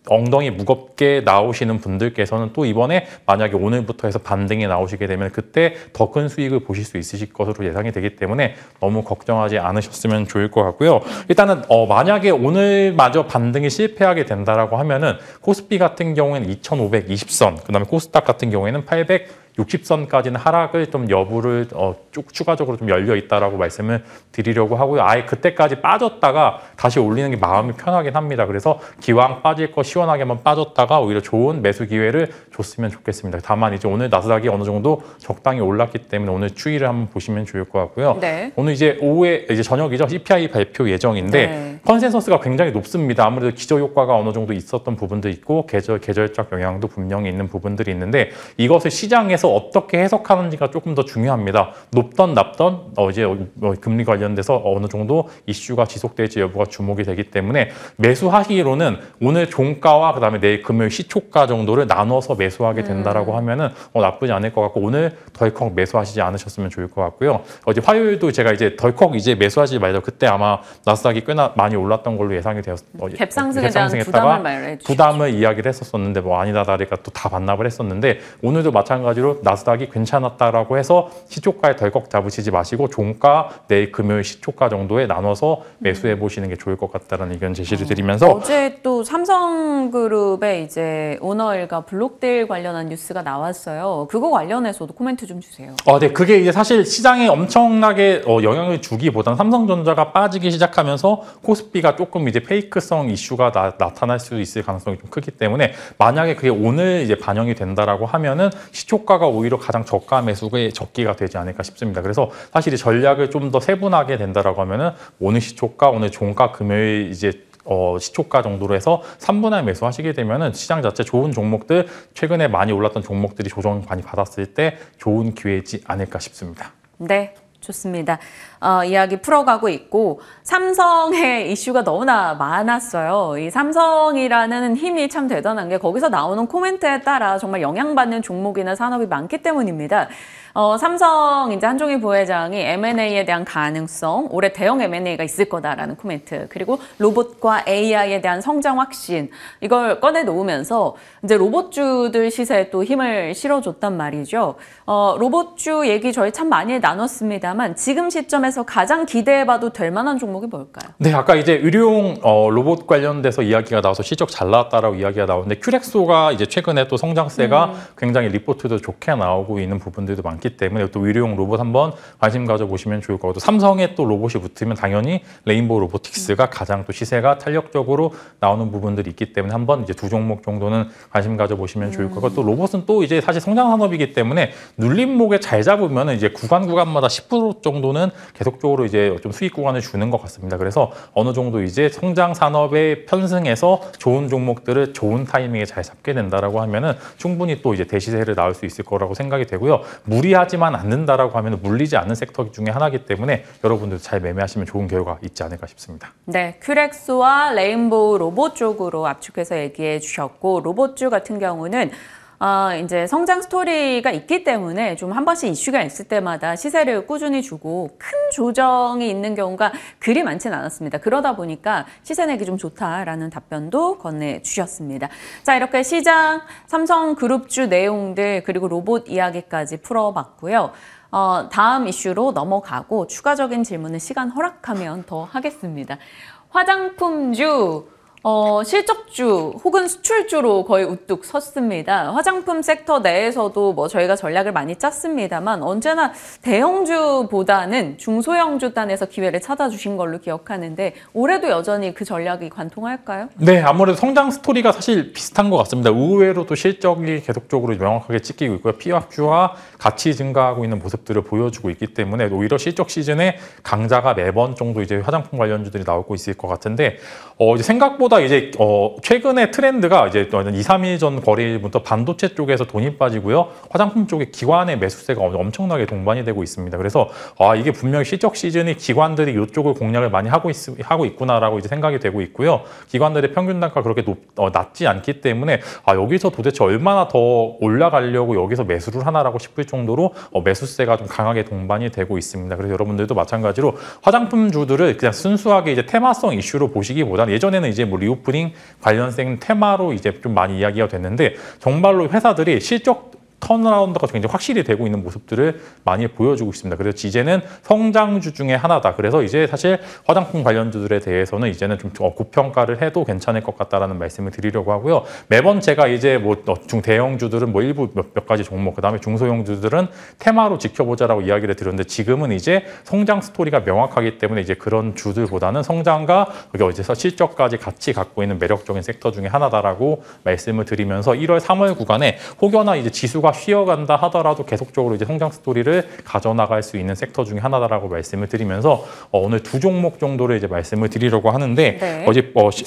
Speaker 3: 엉덩이 무겁게 나오시는 분들께서는 또 이번에 만약에 오늘부터 해서 반등이 나오시게 되면 그때 더 큰 수익을 보실 수 있으실 것으로 예상이 되기 때문에 너무 걱정하지 않으셨으면 좋을 것 같고요. 일단은 만약에 오늘마저 반등이 실패하게 된다라고 하면은 코스피 같은 경우에는 2,520선, 그다음에 코스닥 같은 경우에는 860선까지는 하락을 좀 여부를 추가적으로 좀 열려 있다라고 말씀을 드리려고 하고요. 아예 그때까지 빠졌다가 다시 올리는 게 마음이 편하긴 합니다. 그래서 기왕 빠질 거 시원하게만 빠졌다가 오히려 좋은 매수 기회를 줬으면 좋겠습니다. 다만 오늘 나스닥이 어느 정도 적당히 올랐기 때문에 오늘 추이를 한번 보시면 좋을 것 같고요. 네. 오늘 오후에 저녁이죠. CPI 발표 예정인데 네. 컨센서스가 굉장히 높습니다. 아무래도 기저 효과가 어느 정도 있었던 부분도 있고 계절적 영향도 분명히 있는 부분들이 있는데 이것을 시장에서 어떻게 해석하는지가 조금 더 중요합니다. 높던 낮던 금리 관련돼서 어느 정도 이슈가 지속될지 여부가 주목이 되기 때문에 매수하기로는 오늘 종가와 그다음에 내일 금요일 시초가 정도를 나눠서 매수하게 된다라고 하면은 나쁘지 않을 것 같고 오늘 덜컥 매수하시지 않으셨으면 좋을 것 같고요. 어제 화요일도 제가 덜컥 매수하지 말자 그때 아마 나스닥이 꽤나 많이 올랐던 걸로 예상이 되었어요.
Speaker 1: 갭상승에 대한
Speaker 3: 부담을 이야기를 했었었는데 아니다 다르니까 또 다 반납을 했었는데 오늘도 마찬가지로 나스닥이 괜찮았다라고 해서 시초가에 덜컥 잡으시지 마시고 종가 내일 금요일 시초가 정도에 나눠서 매수해 보시는 게 좋을 것 같다는 의견 제시를 드리면서
Speaker 1: 어제 또 삼성 삼성그룹의 이제 오너일과 블록딜 관련한 뉴스가 나왔어요. 그거 관련해서도 코멘트 좀 주세요.
Speaker 3: 네, 그게 이제 사실 시장에 엄청나게 영향을 주기보다는 삼성전자가 빠지기 시작하면서 코스피가 조금 이제 페이크성 이슈가 나타날 수 있을 가능성이 좀 크기 때문에 만약에 그게 오늘 이제 반영이 된다라고 하면은 시초가가 오히려 가장 저가 매수의 적기가 되지 않을까 싶습니다. 그래서 사실 이 전략을 좀 더 세분하게 된다라고 하면은 오늘 시초가, 오늘 종가, 금요일 이제 시초가 정도로 해서 3분할 매수하시게 되면은 시장 자체 좋은 종목들, 최근에 많이 올랐던 종목들이 조정 많이 받았을 때 좋은 기회이지 않을까 싶습니다.
Speaker 1: 네, 좋습니다. 이야기 풀어가고 있고 삼성의 이슈가 너무나 많았어요. 이 삼성이라는 힘이 참 대단한 게 거기서 나오는 코멘트에 따라 정말 영향받는 종목이나 산업이 많기 때문입니다. 삼성 이제 한종희 부회장이 M&A에 대한 가능성, 올해 대형 M&A가 있을 거다라는 코멘트, 그리고 로봇과 AI에 대한 성장 확신, 이걸 꺼내 놓으면서 이제 로봇주들 시세에 또 힘을 실어줬단 말이죠. 로봇주 얘기 저희 참 많이 나눴습니다만 지금 시점에서 가장 기대해봐도 될 만한 종목이 뭘까요?
Speaker 3: 네, 아까 이제 의료용 로봇 관련돼서 이야기가 나와서 실적 잘 나왔다라고 이야기가 나오는데 큐렉소가 이제 최근에 또 성장세가 굉장히 리포트도 좋게 나오고 있는 부분들도 많기 때문에 또 의료용 로봇 한번 관심 가져보시면 좋을 것 같고, 삼성에 또 로봇이 붙으면 당연히 레인보우 로보틱스가 가장 또 시세가 탄력적으로 나오는 부분들이 있기 때문에 한번 이제 두 종목 정도는 관심 가져보시면 좋을 것 같고, 또 로봇은 또 이제 사실 성장 산업이기 때문에 눌림목에 잘 잡으면 이제 구간마다 10% 정도는 계속적으로 이제 좀 수익 구간을 주는 것 같습니다. 그래서 어느 정도 이제 성장 산업에 편승해서 좋은 종목들을 좋은 타이밍에 잘 잡게 된다라고 하면은 충분히 또 이제 대시세를 나올 수 있을 거라고 생각이 되고요. 무리하지만 않는다라고 하면 물리지 않는 섹터 중에 하나이기 때문에 여러분들 잘 매매하시면 좋은 결과 있지 않을까 싶습니다.
Speaker 1: 네, 큐렉스와 레인보우 로봇 쪽으로 압축해서 얘기해 주셨고, 로봇주 같은 경우는 이제 성장 스토리가 있기 때문에 좀 한 번씩 이슈가 있을 때마다 시세를 꾸준히 주고 큰 조정이 있는 경우가 그리 많지는 않았습니다. 그러다 보니까 시세 내기 좀 좋다라는 답변도 건네주셨습니다. 자, 이렇게 시장, 삼성그룹주 내용들 그리고 로봇 이야기까지 풀어봤고요. 다음 이슈로 넘어가고 추가적인 질문은 시간 허락하면 더 하겠습니다. 화장품주, 실적주 혹은 수출주로 거의 우뚝 섰습니다. 화장품 섹터 내에서도 뭐 저희가 전략을 많이 짰습니다만 언제나 대형주보다는 중소형주 단에서 기회를 찾아주신 걸로 기억하는데 올해도 여전히 그 전략이 관통할까요?
Speaker 3: 네, 아무래도 성장 스토리가 사실 비슷한 것 같습니다. 의외로 또 실적이 계속적으로 명확하게 찍히고 있고요. PBRQ와 가치 증가하고 있는 모습들을 보여주고 있기 때문에 오히려 실적 시즌에 강자가 매번 정도 이제 화장품 관련주들이 나오고 있을 것 같은데, 이제 생각보다 이제 최근에 트렌드가 이제 2, 3일 전 거래일부터 반도체 쪽에서 돈이 빠지고요. 화장품 쪽에 기관의 매수세가 엄청나게 동반이 되고 있습니다. 그래서 이게 분명히 실적 시즌이 기관들이 이쪽을 공략을 많이 하고 있구나라고 이제 생각이 되고 있고요. 기관들의 평균 단가가 그렇게 낮지 않기 때문에 여기서 도대체 얼마나 더 올라가려고 여기서 매수를 하나라고 싶을 정도로 매수세가 좀 강하게 동반이 되고 있습니다. 그래서 여러분들도 마찬가지로 화장품주들을 그냥 순수하게 이제 테마성 이슈로 보시기보다는, 예전에는 이제 뭐 리오프닝 관련된 테마로 이제 좀 많이 이야기가 됐는데 정말로 회사들이 실적 턴어라운드가 굉장히 확실히 되고 있는 모습들을 많이 보여주고 있습니다. 그래서 이제는 성장주 중에 하나다. 그래서 이제 사실 화장품 관련주들에 대해서는 이제는 좀 고평가를 해도 괜찮을 것 같다라는 말씀을 드리려고 하고요. 매번 제가 이제 뭐 중대형주들은 뭐 일부 몇 가지 종목, 그다음에 중소형주들은 테마로 지켜보자라고 이야기를 드렸는데, 지금은 이제 성장 스토리가 명확하기 때문에 이제 그런 주들보다는 성장과 어디서 실적까지 같이 갖고 있는 매력적인 섹터 중에 하나다라고 말씀을 드리면서 1월, 3월 구간에 혹여나 이제 지수가 쉬어간다 하더라도 계속적으로 이제 성장 스토리를 가져나갈 수 있는 섹터 중에 하나다라고 말씀을 드리면서 오늘 두 종목 정도를 이제 말씀을 드리려고 하는데,
Speaker 1: 네.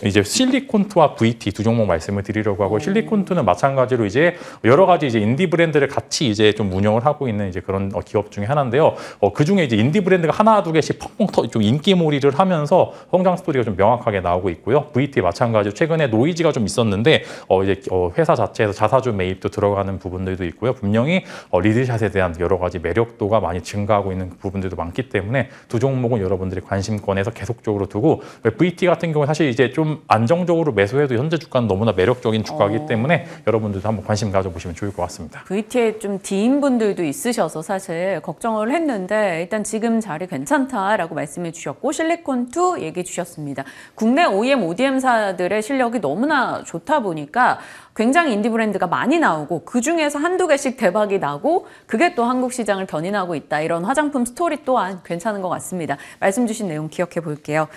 Speaker 3: 이제 실리콘트와 VT 두 종목 말씀을 드리려고 하고, 실리콘트는 마찬가지로 이제 여러 가지 이제 인디 브랜드를 같이 이제 좀 운영을 하고 있는 이제 그런 기업 중에 하나인데요. 그 중에 이제 인디 브랜드가 하나 두 개씩 펑펑 좀 인기몰이를 하면서 성장 스토리가 좀 명확하게 나오고 있고요. VT 마찬가지로 최근에 노이즈가 좀 있었는데 이제 회사 자체에서 자사주 매입도 들어가는 부분들도 있고요. 분명히 리드샷에 대한 여러 가지 매력도가 많이 증가하고 있는 부분들도 많기 때문에 두 종목은 여러분들이 관심권에서 계속적으로 두고 VT 같은 경우 사실 이제 좀 안정적으로 매수해도 현재 주가는 너무나 매력적인 주가이기 때문에 여러분들도 한번 관심 가져보시면 좋을 것 같습니다.
Speaker 1: VT에 좀 D인 분들도 있으셔서 사실 걱정을 했는데 일단 지금 자리 괜찮다라고 말씀해 주셨고 실리콘2 얘기해 주셨습니다. 국내 OEM, ODM사들의 실력이 너무나 좋다 보니까 굉장히 인디 브랜드가 많이 나오고 그중에서 한두 개씩 대박이 나고 그게 또 한국 시장을 견인하고 있다. 이런 화장품 스토리 또한 괜찮은 것 같습니다. 말씀 주신 내용 기억해 볼게요.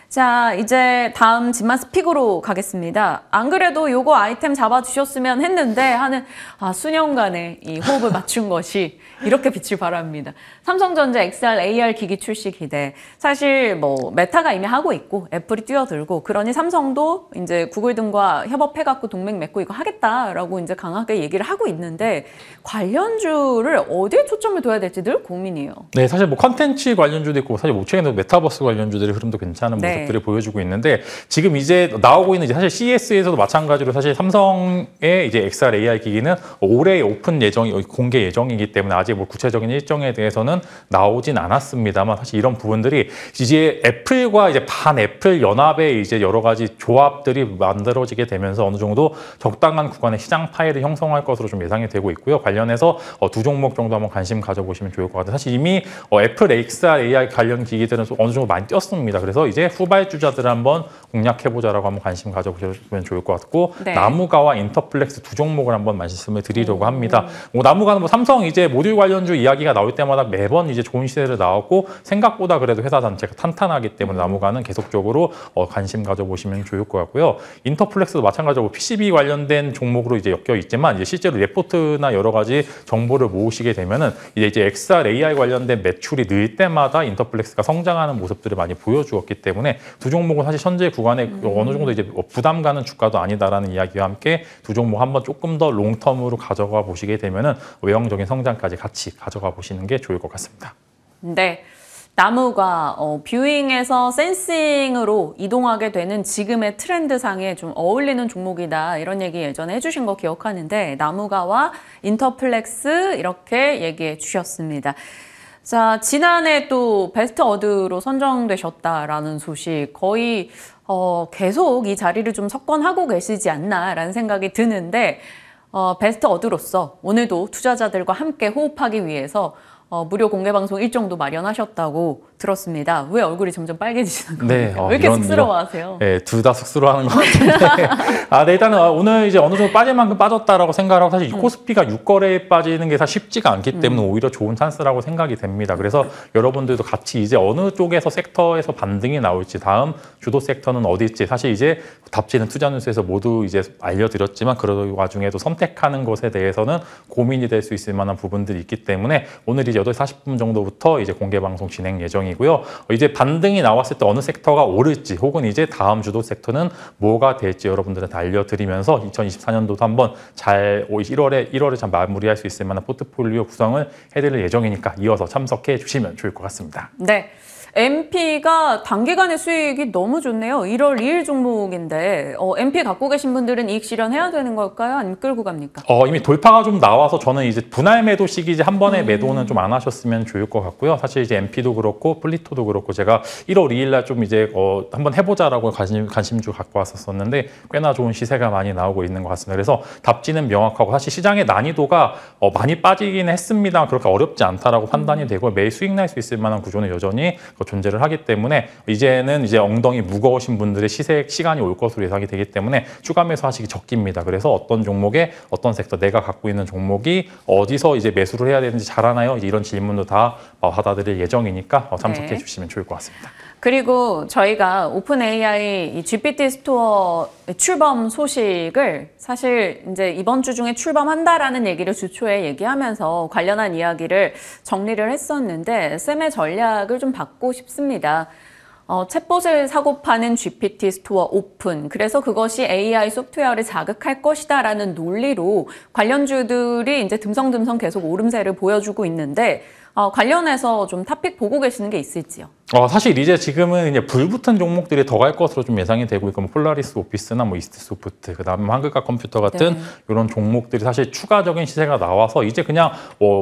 Speaker 1: 자, 이제 다음 집마스 픽으로 가겠습니다. 안 그래도 요거 아이템 잡아주셨으면 했는데 하는 수년간의 이 호흡을 맞춘 것이 이렇게 빛을 발합니다. 삼성전자 XR, AR 기기 출시 기대. 사실 뭐 메타가 이미 하고 있고 애플이 뛰어들고 그러니 삼성도 이제 구글 등과 협업해갖고 동맹 맺고 이거 하겠다라고 이제 강하게 얘기를 하고 있는데 관련주를 어디에 초점을 둬야 될지 늘 고민이에요.
Speaker 3: 네, 사실 뭐 컨텐츠 관련주도 있고 사실 뭐 최근에 메타버스 관련주들의 흐름도 괜찮은 모습들을 보여주고 있는데 지금 이제 나오고 있는 사실 CES에서도 마찬가지로 사실 삼성의 이제 XR AR 기기는 올해 오픈 공개 예정이기 때문에 아직 뭐 구체적인 일정에 대해서는 나오진 않았습니다만 사실 이런 부분들이 이제 애플과 이제 반애플 연합의 이제 여러 가지 조합들이 만들어지게 되면서 어느 정도 적당한 구간의 시장 파일을 형성할 것으로 좀 예상이 되고 있고요. 관련해서 두 종목 정도 한번 관심 가져보시면 좋을 것 같아요. 사실 이미 애플 XR AR 관련 기기들은 어느 정도 많이 뛰었습니다. 그래서 이제 후발주자들을 한번 공략해보자라고 한번 관심 가져보시면 좋을 것 같고 나무가와 인터플렉스 두 종목을 한번 말씀을 드리려고 합니다. 나무가는 뭐 삼성 이제 모듈 관련주 이야기가 나올 때마다 매번 이제 좋은 시세를 나왔고 생각보다 그래도 회사 자체가 탄탄하기 때문에 나무가는 계속적으로 관심 가져보시면 좋을 것 같고요. 인터플렉스도 마찬가지로 PCB 관련된 종목으로 이제 엮여 있지만 이제 실제로 레포트나 여러 가지 정보를 모으시게 되면은 이제 XR AR 관련된 매출이 늘 때마다 인터플렉스가 성장하는 모습들을 많이 보여주었기 때문에 두 종목은 사실 현재 구간에 어느 정도 이제 부담 가는 주가도 아니다라는 이야기와 함께 두 종목 한번 조금 더 롱텀으로 가져가 보시게 되면은 외형적인 성장까지 같이 가져가 보시는 게 좋을 것 같습니다.
Speaker 1: 네. 나무가 뷰잉에서 센싱으로 이동하게 되는 지금의 트렌드상에 좀 어울리는 종목이다. 이런 얘기 예전에 해주신 거 기억하는데 나무가와 인터플렉스 이렇게 얘기해 주셨습니다. 자, 지난해 또 베스트 어드로 선정되셨다라는 소식 거의 계속 이 자리를 좀 석권하고 계시지 않나라는 생각이 드는데 베스트 어드로서 오늘도 투자자들과 함께 호흡하기 위해서 무료 공개 방송 일정도 마련하셨다고 들었습니다. 왜 얼굴이 점점 빨개지시는 겁니까?
Speaker 3: 네,
Speaker 1: 왜 이렇게 쑥스러워하세요?
Speaker 3: 네, 둘 다 쑥스러워하는 것 같은데. 네, 일단은 오늘 이제 어느 정도 빠질 만큼 빠졌다라고 생각하고 사실 이 코스피가 6거래에 빠지는 게 사실 쉽지가 않기 때문에 오히려 좋은 찬스라고 생각이 됩니다. 그래서 여러분들도 같이 이제 어느 쪽에서 섹터에서 반등이 나올지 다음 주도 섹터는 어디일지 사실 이제 답지는 투자뉴스에서 모두 이제 알려드렸지만 그런 와중에도 선택하는 것에 대해서는 고민이 될 수 있을 만한 부분들이 있기 때문에 오늘 이제 8시 40분 정도부터 이제 공개 방송 진행 예정이고요. 이제 반등이 나왔을 때 어느 섹터가 오를지 혹은 이제 다음 주도 섹터는 뭐가 될지 여러분들한테 알려드리면서 2024년도도 한번 잘 1월에 잘 마무리할 수 있을 만한 포트폴리오 구성을 해드릴 예정이니까 이어서 참석해 주시면 좋을 것 같습니다.
Speaker 1: 네. MP가 단기간의 수익이 너무 좋네요. 1월 2일 종목인데 MP 갖고 계신 분들은 이익 실현해야 되는 걸까요? 아니면 끌고 갑니까?
Speaker 3: 이미 돌파가 좀 나와서 저는 이제 분할 매도 시기 이제 한 번에 매도는 좀 안 하셨으면 좋을 것 같고요. 사실 이제 MP도 그렇고 플리토도 그렇고 제가 1월 2일 날 좀 이제 한번 해보자라고 관심주 갖고 왔었는데 꽤나 좋은 시세가 많이 나오고 있는 것 같습니다. 그래서 답지는 명확하고 사실 시장의 난이도가 많이 빠지긴 했습니다. 그렇게 어렵지 않다라고 판단이 되고 매일 수익 날 수 있을 만한 구조는 여전히 존재를 하기 때문에 이제는 이제 엉덩이 무거우신 분들의 시간이 올 것으로 예상이 되기 때문에 추가 매수하시기 적깁니다. 그래서 어떤 종목에 어떤 섹터 내가 갖고 있는 종목이 어디서 이제 매수를 해야 되는지 잘 아나요? 이런 질문도 다 받아드릴 예정이니까 참석해 주시면 좋을 것 같습니다.
Speaker 1: 그리고 저희가 오픈 AI GPT 스토어 출범 소식을 사실 이제 이번 주 중에 출범한다라는 얘기를 주초에 얘기하면서 관련한 이야기를 정리를 했었는데 쌤의 전략을 좀 받고 싶습니다. 챗봇을 사고 파는 GPT 스토어 오픈. 그래서 그것이 AI 소프트웨어를 자극할 것이다라는 논리로 관련주들이 이제 듬성듬성 계속 오름세를 보여주고 있는데 관련해서 좀 탑픽 보고 계시는 게 있을지요?
Speaker 3: 사실 이제 지금은 이제 불붙은 종목들이 더 갈 것으로 좀 예상이 되고 있고, 뭐 폴라리스 오피스나 뭐 이스트 소프트, 그다음에 한글과 컴퓨터 같은
Speaker 1: 네.
Speaker 3: 이런 종목들이 사실 추가적인 시세가 나와서 이제 그냥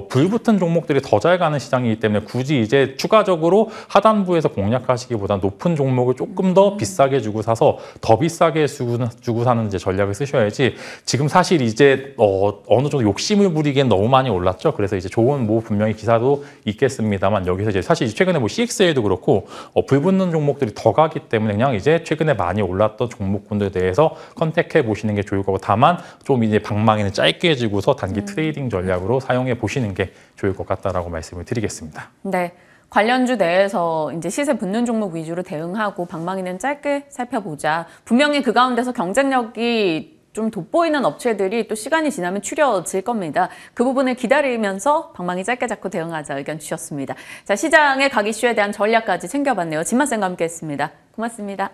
Speaker 3: 불붙은 종목들이 더 잘 가는 시장이기 때문에 굳이 이제 추가적으로 하단부에서 공략하시기보다 높은 종목을 조금 더 비싸게 주고 사서 더 비싸게 주고 사는 이제 전략을 쓰셔야지, 지금 사실 이제 어느 정도 욕심을 부리기엔 너무 많이 올랐죠. 그래서 이제 좋은 뭐 분명히 기사도 있겠습니다만, 여기서 이제 사실 최근에 뭐 CXL도 그렇고 불붙는 종목들이 더 가기 때문에 그냥 이제 최근에 많이 올랐던 종목군들에 대해서 컨택해 보시는 게 좋을 거고, 다만 좀 이제 방망이는 짧게 해주고서 단기 트레이딩 전략으로 사용해 보시는 게 좋을 것 같다라고 말씀을 드리겠습니다.
Speaker 1: 네. 관련주 내에서 이제 시세 붙는 종목 위주로 대응하고 방망이는 짧게 살펴보자. 분명히 그 가운데서 경쟁력이 좀 돋보이는 업체들이 또 시간이 지나면 추려질 겁니다. 그 부분을 기다리면서 방망이 짧게 잡고 대응하자 의견 주셨습니다. 자, 시장의 각 이슈에 대한 전략까지 챙겨봤네요. 진만쌤과 함께했습니다. 고맙습니다.